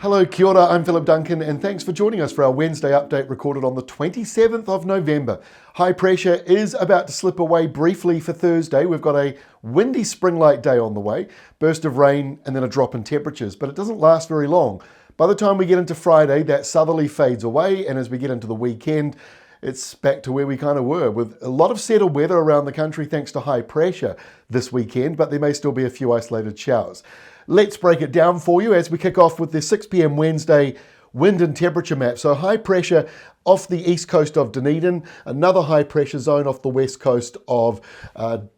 Hello, kia ora, I'm Philip Duncan, and thanks for joining us for our Wednesday update recorded on the 27th of November. High pressure is about to slip away briefly for Thursday. We've got a windy spring-like day on the way, burst of rain, and then a drop in temperatures, but it doesn't last very long. By the time we get into Friday, that southerly fades away, and as we get into the weekend, it's back to where we kind of were, with a lot of settled weather around the country thanks to high pressure this weekend, but there may still be a few isolated showers. Let's break it down for you as we kick off with the 6 p.m. Wednesday wind and temperature map. So high pressure off the east coast of Dunedin, another high pressure zone off the west coast of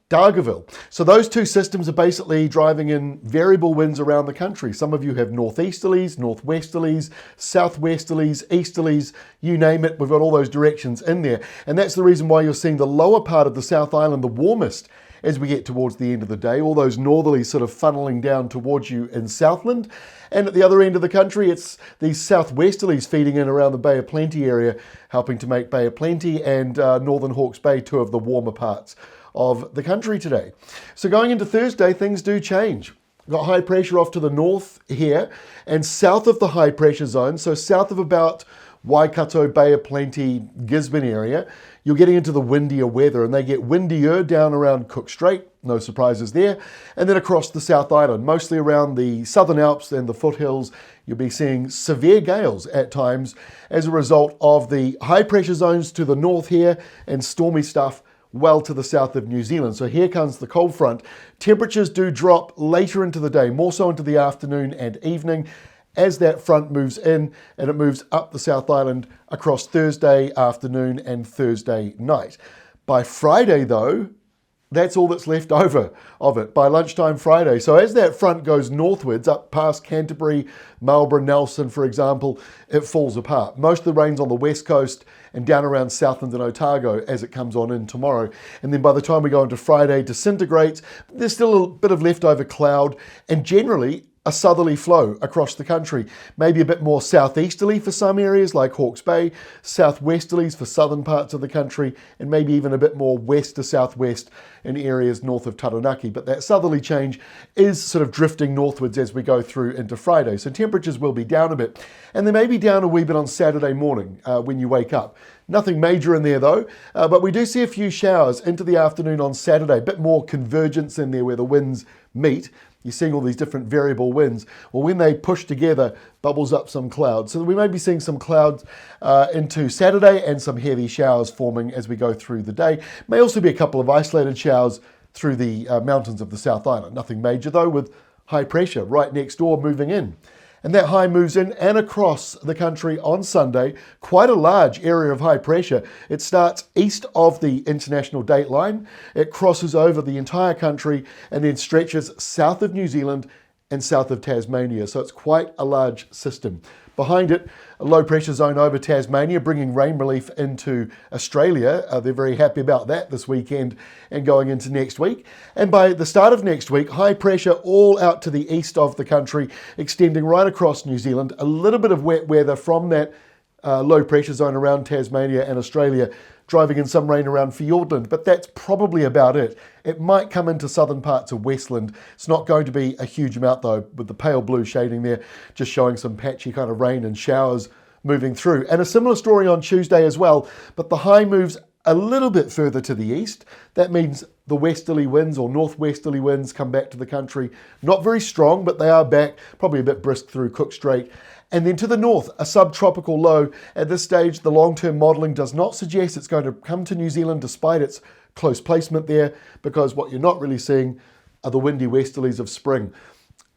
Dargaville. So those two systems are basically driving in variable winds around the country. Some of you have northeasterlies, northwesterlies, southwesterlies, easterlies, you name it. We've got all those directions in there. And that's the reason why you're seeing the lower part of the South Island the warmest as we get towards the end of the day. All those northerlies sort of funneling down towards you in Southland. And at the other end of the country, it's these southwesterlies feeding in around the Bay of Plenty area, helping to make Bay of Plenty and Northern Hawke's Bay two of the warmer parts of the country today. So going into Thursday, things do change. We've got high pressure off to the north here and south of the high pressure zone, so south of about Waikato, Bay of Plenty, Gisborne area, you're getting into the windier weather, and they get windier down around Cook Strait, no surprises there, and then across the South Island, mostly around the Southern Alps and the foothills, you'll be seeing severe gales at times as a result of the high pressure zones to the north here and stormy stuff well to the south of New Zealand. So here comes the cold front. Temperatures do drop later into the day, more so into the afternoon and evening, as that front moves in and it moves up the South Island across Thursday afternoon and Thursday night. By Friday though, that's all that's left over of it by lunchtime Friday. So as that front goes northwards up past Canterbury, Marlborough, Nelson, for example, it falls apart. Most of the rain's on the west coast and down around Southland and Otago as it comes on in tomorrow. And then by the time we go into Friday, disintegrates. There's still a bit of leftover cloud and generally a southerly flow across the country, maybe a bit more southeasterly for some areas like Hawke's Bay, southwesterlies for southern parts of the country, and maybe even a bit more west to southwest in areas north of Taranaki. But that southerly change is sort of drifting northwards as we go through into Friday. So temperatures will be down a bit, and they may be down a wee bit on Saturday morning when you wake up. Nothing major in there though, but we do see a few showers into the afternoon on Saturday, a bit more convergence in there where the winds meet. You're seeing all these different variable winds. Well, when they push together, bubbles up some clouds. So we may be seeing some clouds into Saturday and some heavy showers forming as we go through the day. May also be a couple of isolated showers through the mountains of the South Island. Nothing major though, with high pressure right next door moving in. And that high moves in and across the country on Sunday, quite a large area of high pressure. It starts east of the international date line, it crosses over the entire country and then stretches south of New Zealand and south of Tasmania. So it's quite a large system. Behind it, a low pressure zone over Tasmania, bringing rain relief into Australia. They're very happy about that this weekend and going into next week. And by the start of next week, high pressure all out to the east of the country, extending right across New Zealand. A little bit of wet weather from that low pressure zone around Tasmania and Australia, driving in some rain around Fiordland, but that's probably about it. It might come into southern parts of Westland. It's not going to be a huge amount though, with the pale blue shading there, just showing some patchy kind of rain and showers moving through. And a similar story on Tuesday as well, but the high moves a little bit further to the east. That means the westerly winds or northwesterly winds come back to the country. Not very strong, but they are back, probably a bit brisk through Cook Strait. And then to the north, a subtropical low. At this stage, the long-term modelling does not suggest it's going to come to New Zealand despite its close placement there, because what you're not really seeing are the windy westerlies of spring.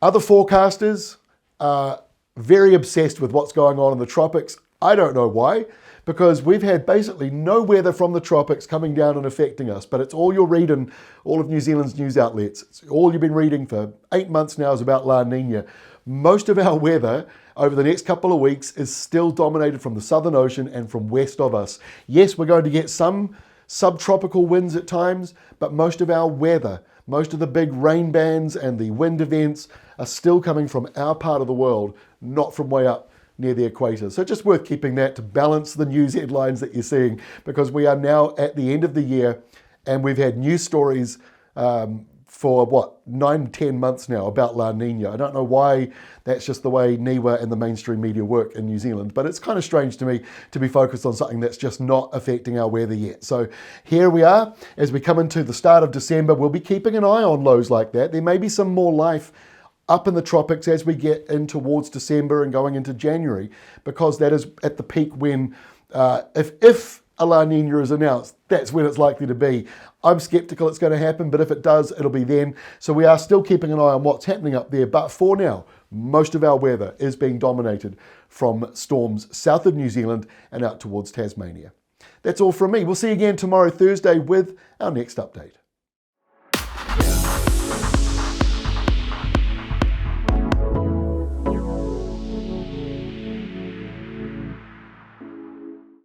Other forecasters are very obsessed with what's going on in the tropics. I don't know why, because we've had basically no weather from the tropics coming down and affecting us, but it's all you're reading, all of New Zealand's news outlets. It's all you've been reading for 8 months now is about La Nina. Most of our weather over the next couple of weeks is still dominated from the Southern Ocean and from west of us. Yes, we're going to get some subtropical winds at times, but most of our weather, most of the big rain bands and the wind events are still coming from our part of the world, not from way up near the equator. So just worth keeping that to balance the news headlines that you're seeing, because we are now at the end of the year and we've had news stories for 9-10 months now about La Nina. I don't know why that's just the way NIWA and the mainstream media work in New Zealand, but it's kind of strange to me to be focused on something that's just not affecting our weather yet. So here we are, as we come into the start of December, we'll be keeping an eye on lows like that. There may be some more life up in the tropics as we get in towards December and going into January, because that is at the peak when, if a La Nina is announced, that's when it's likely to be. I'm skeptical it's going to happen, but if it does, it'll be then. So we are still keeping an eye on what's happening up there. But for now, most of our weather is being dominated from storms south of New Zealand and out towards Tasmania. That's all from me. We'll see you again tomorrow, Thursday, with our next update.